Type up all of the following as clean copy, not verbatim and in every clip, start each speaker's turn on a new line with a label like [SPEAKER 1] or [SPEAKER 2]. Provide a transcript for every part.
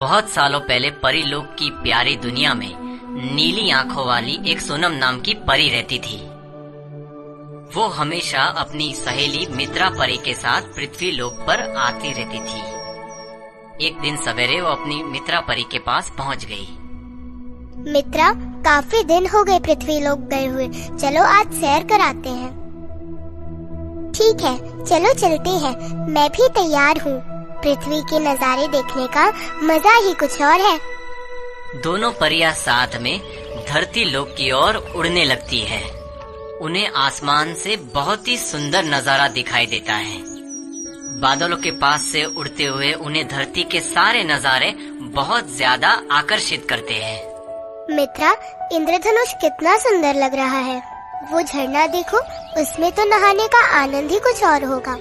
[SPEAKER 1] बहुत सालों पहले परी लोक की प्यारी दुनिया में नीली आंखों वाली एक सोनम नाम की परी रहती थी। वो हमेशा अपनी सहेली मित्रा परी के साथ पृथ्वी लोक पर आती रहती थी। एक दिन सवेरे वो अपनी मित्रा परी के पास पहुंच गई।
[SPEAKER 2] मित्रा, काफी दिन हो गए पृथ्वी लोक गए हुए, चलो आज सैर कराते हैं। ठीक है, चलो चलते हैं, मैं भी तैयार हूँ। पृथ्वी के नज़ारे देखने का मजा ही कुछ और है।
[SPEAKER 1] दोनों परियां साथ में धरती लोक की ओर उड़ने लगती है। उन्हें आसमान से बहुत ही सुंदर नजारा दिखाई देता है। बादलों के पास से उड़ते हुए उन्हें धरती के सारे नजारे बहुत ज्यादा आकर्षित करते हैं।
[SPEAKER 2] मित्रा, इंद्रधनुष कितना सुंदर लग रहा है। वो झरना देखो, उसमें तो नहाने का आनंद ही कुछ और होगा।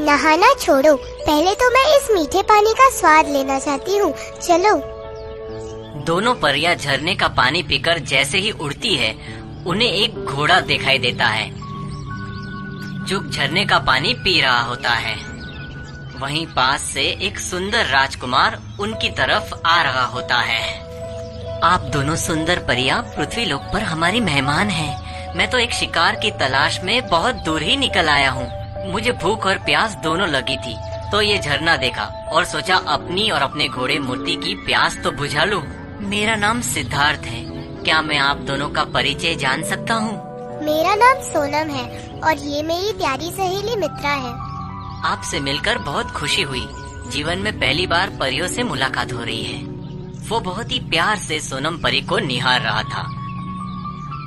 [SPEAKER 2] नहाना छोड़ो, पहले तो मैं इस मीठे पानी का स्वाद लेना चाहती हूँ, चलो।
[SPEAKER 1] दोनों परियां झरने का पानी पीकर जैसे ही उड़ती है, उन्हें एक घोड़ा दिखाई देता है जो झरने का पानी पी रहा होता है। वहीं पास से एक सुंदर राजकुमार उनकी तरफ आ रहा होता है। आप दोनों सुंदर परियां पृथ्वी लोक पर हमारी मेहमान हैं। मैं तो एक शिकार की तलाश में बहुत दूर ही निकल आया हूँ। मुझे भूख और प्यास दोनों लगी थी, तो ये झरना देखा और सोचा अपनी और अपने घोड़े मूर्ति की प्यास तो बुझा लूं। मेरा नाम सिद्धार्थ है। क्या मैं आप दोनों का परिचय जान सकता हूँ?
[SPEAKER 2] मेरा नाम सोनम है और ये मेरी प्यारी सहेली मित्रा है।
[SPEAKER 1] आपसे मिलकर बहुत खुशी हुई। जीवन में पहली बार परियों से मुलाकात हो रही है। वो बहुत ही प्यार से सोनम परी को निहार रहा था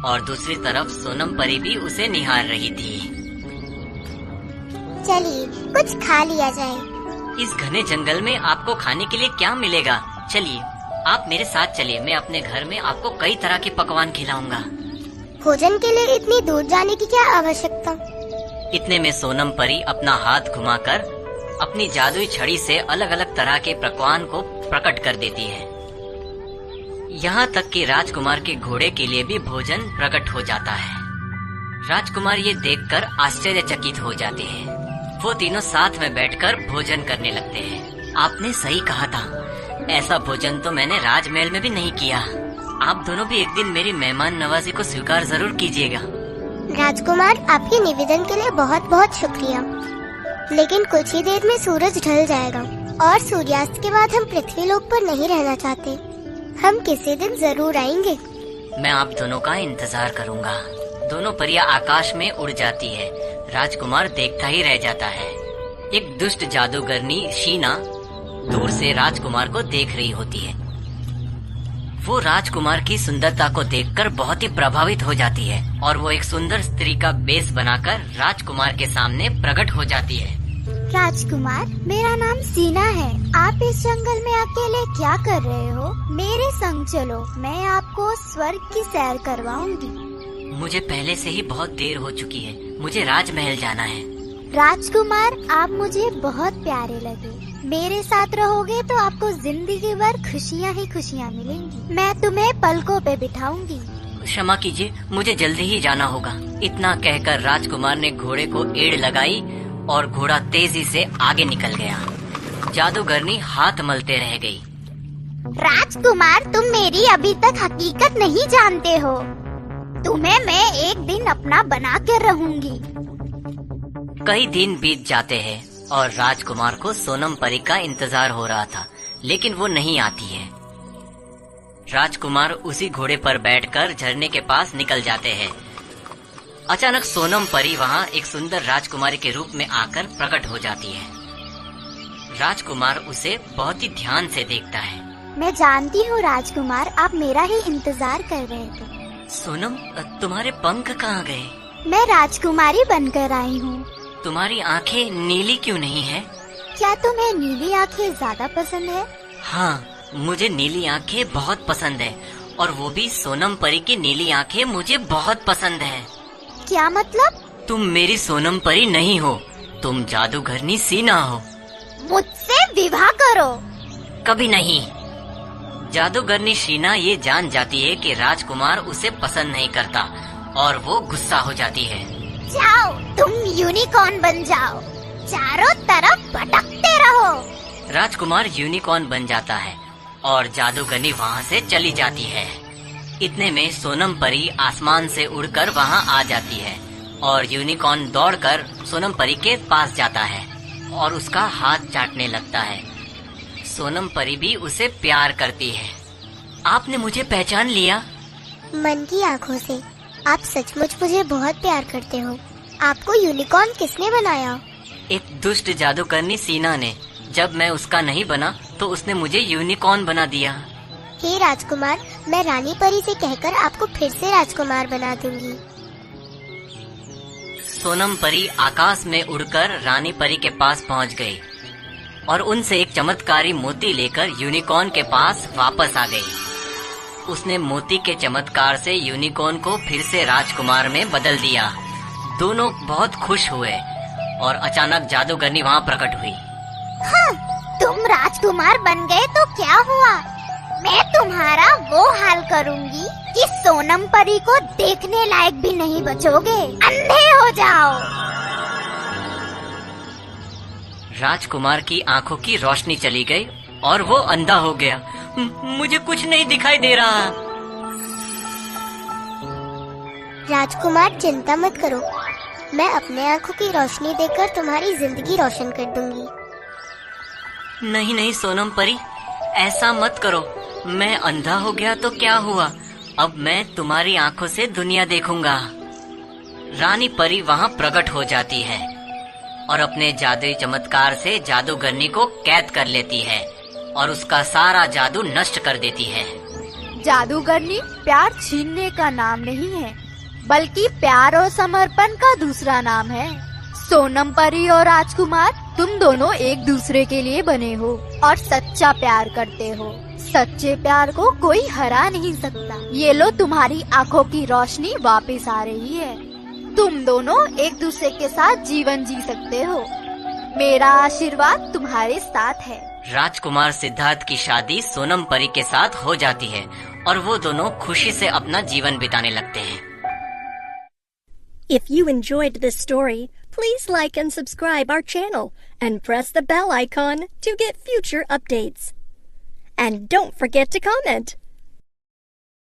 [SPEAKER 1] और दूसरी तरफ सोनम परी भी उसे निहार रही थी।
[SPEAKER 2] चलिए कुछ खा लिया जाए।
[SPEAKER 1] इस घने जंगल में आपको खाने के लिए क्या मिलेगा? चलिए आप मेरे साथ चलिए, मैं अपने घर में आपको कई तरह के पकवान खिलाऊंगा।
[SPEAKER 2] भोजन के लिए इतनी दूर जाने की क्या आवश्यकता?
[SPEAKER 1] इतने में सोनम परी अपना हाथ घुमाकर अपनी जादुई छड़ी से अलग अलग तरह के पकवान को प्रकट कर देती है। यहाँ तक कि राजकुमार के घोड़े के लिए भी भोजन प्रकट हो जाता है। राजकुमार ये देखकर आश्चर्यचकित हो जाते हैं। वो तीनों साथ में बैठकर भोजन करने लगते हैं। आपने सही कहा था, ऐसा भोजन तो मैंने राजमहल में भी नहीं किया। आप दोनों भी एक दिन मेरी मेहमान नवाजी को स्वीकार जरूर कीजिएगा।
[SPEAKER 2] राजकुमार, आपके निवेदन के लिए बहुत बहुत शुक्रिया। लेकिन कुछ ही देर में सूरज ढल जाएगा और सूर्यास्त के बाद हम पृथ्वी लोक पर नहीं रहना चाहते। हम किसी दिन जरूर आएंगे।
[SPEAKER 1] मैं आप दोनों का इंतजार करूंगा। दोनों परियां आकाश में उड़ जाती है। राजकुमार देखता ही रह जाता है। एक दुष्ट जादूगरनी शीना दूर से राजकुमार को देख रही होती है। वो राजकुमार की सुंदरता को देखकर बहुत ही प्रभावित हो जाती है और वो एक सुंदर स्त्री का बेस बनाकर राजकुमार के सामने प्रकट हो जाती है।
[SPEAKER 2] राजकुमार, मेरा नाम सीना है। आप इस जंगल में अकेले क्या कर रहे हो? मेरे संग चलो, मैं आपको स्वर्ग की सैर करवाऊंगी।
[SPEAKER 1] मुझे पहले से ही बहुत देर हो चुकी है, मुझे राजमहल जाना है।
[SPEAKER 2] राजकुमार, आप मुझे बहुत प्यारे लगे। मेरे साथ रहोगे तो आपको जिंदगी भर खुशियाँ ही खुशियाँ मिलेंगी। मैं तुम्हें पलकों पे बिठाऊंगी।
[SPEAKER 1] क्षमा कीजिए, मुझे जल्दी ही जाना होगा। इतना कहकर राजकुमार ने घोड़े को एड़ लगाई और घोड़ा तेजी से आगे निकल गया। जादूगरनी हाथ मलते रह गई।
[SPEAKER 2] राजकुमार, तुम मेरी अभी तक हकीकत नहीं जानते हो। तुम्हें मैं एक दिन अपना बना कर रहूंगी।
[SPEAKER 1] कई दिन बीत जाते हैं और राजकुमार को सोनम परी का इंतजार हो रहा था, लेकिन वो नहीं आती है। राजकुमार उसी घोड़े पर बैठकर झरने के पास निकल जाते हैं। अचानक सोनम परी वहाँ एक सुंदर राजकुमारी के रूप में आकर प्रकट हो जाती है। राजकुमार उसे बहुत ही ध्यान से देखता है।
[SPEAKER 2] मैं जानती हूँ राजकुमार, आप मेरा ही इंतजार कर रहे थे।
[SPEAKER 1] सोनम, तुम्हारे पंख कहाँ गए?
[SPEAKER 2] मैं राजकुमारी बनकर आई हूँ।
[SPEAKER 1] तुम्हारी आंखें नीली क्यों नहीं है?
[SPEAKER 2] क्या तुम्हें नीली आंखें ज्यादा पसंद है?
[SPEAKER 1] हाँ, मुझे नीली आंखें बहुत पसंद है और वो भी सोनम परी की नीली आंखें मुझे बहुत पसंद है।
[SPEAKER 2] क्या मतलब?
[SPEAKER 1] तुम मेरी सोनम परी नहीं हो, तुम जादूगरनी सीना हो।
[SPEAKER 2] मुझसे विवाह करो।
[SPEAKER 1] कभी नहीं। जादूगरनी शीना ये जान जाती है कि राजकुमार उसे पसंद नहीं करता और वो गुस्सा हो जाती है।
[SPEAKER 2] जाओ, तुम यूनिकॉर्न बन जाओ, चारों तरफ भटकते रहो।
[SPEAKER 1] राजकुमार यूनिकॉर्न बन जाता है और जादूगरनी वहाँ से चली जाती है। इतने में सोनम परी आसमान से उड़कर वहाँ आ जाती है और यूनिकॉर्न दौड़कर सोनम परी के पास जाता है और उसका हाथ चाटने लगता है। सोनम परी भी उसे प्यार करती है। आपने मुझे पहचान लिया?
[SPEAKER 2] मन की आंखों से। आप सचमुच मुझे बहुत प्यार करते हो। आपको यूनिकॉर्न किसने बनाया?
[SPEAKER 1] एक दुष्ट जादूगरनी सीना ने। जब मैं उसका नहीं बना तो उसने मुझे यूनिकॉर्न बना दिया।
[SPEAKER 2] हे राजकुमार, मैं रानी परी से कहकर आपको फिर से राजकुमार बना दूंगी।
[SPEAKER 1] सोनम परी आकाश में उड़कर रानी परी के पास पहुंच गई और उनसे एक चमत्कारी मोती लेकर यूनिकॉर्न के पास वापस आ गई। उसने मोती के चमत्कार से यूनिकॉर्न को फिर से राजकुमार में बदल दिया। दोनों बहुत खुश हुए और अचानक जादूगरनी वहाँ प्रकट हुई।
[SPEAKER 2] हाँ, तुम राजकुमार बन गए तो क्या हुआ? मैं तुम्हारा वो हाल करूंगी कि सोनम परी को देखने लायक भी नहीं बचोगे। अंधे हो जाओ।
[SPEAKER 1] राजकुमार की आंखों की रोशनी चली गई और वो अंधा हो गया। मुझे कुछ नहीं दिखाई दे रहा।
[SPEAKER 2] राजकुमार, चिंता मत करो। मैं अपने आंखों की रोशनी देकर तुम्हारी जिंदगी रोशन कर दूंगी।
[SPEAKER 1] नहीं नहीं सोनम परी, ऐसा मत करो। मैं अंधा हो गया तो क्या हुआ? अब मैं तुम्हारी आंखों से दुनिया देखूंगा। रानी परी वहाँ प्रकट हो जाती है और अपने जादुई चमत्कार से जादूगरनी को कैद कर लेती है और उसका सारा जादू नष्ट कर देती है।
[SPEAKER 3] जादूगरनी प्यार छीनने का नाम नहीं है, बल्कि प्यार और समर्पण का दूसरा नाम है। सोनम परी और राजकुमार, तुम दोनों एक दूसरे के लिए बने हो और सच्चा प्यार करते हो। सच्चे प्यार को कोई हरा नहीं सकता। ये लो, तुम्हारी आंखों की रोशनी वापस आ रही है। तुम दोनों एक दूसरे के साथ जीवन जी सकते हो। मेरा आशीर्वाद तुम्हारे साथ है।
[SPEAKER 1] राजकुमार सिद्धार्थ की शादी सोनम परी के साथ हो जाती है और वो दोनों खुशी से अपना जीवन बिताने लगते हैं।
[SPEAKER 4] If you enjoyed this story, please like and subscribe our channel and press the bell icon to get future updates. And don't forget to comment.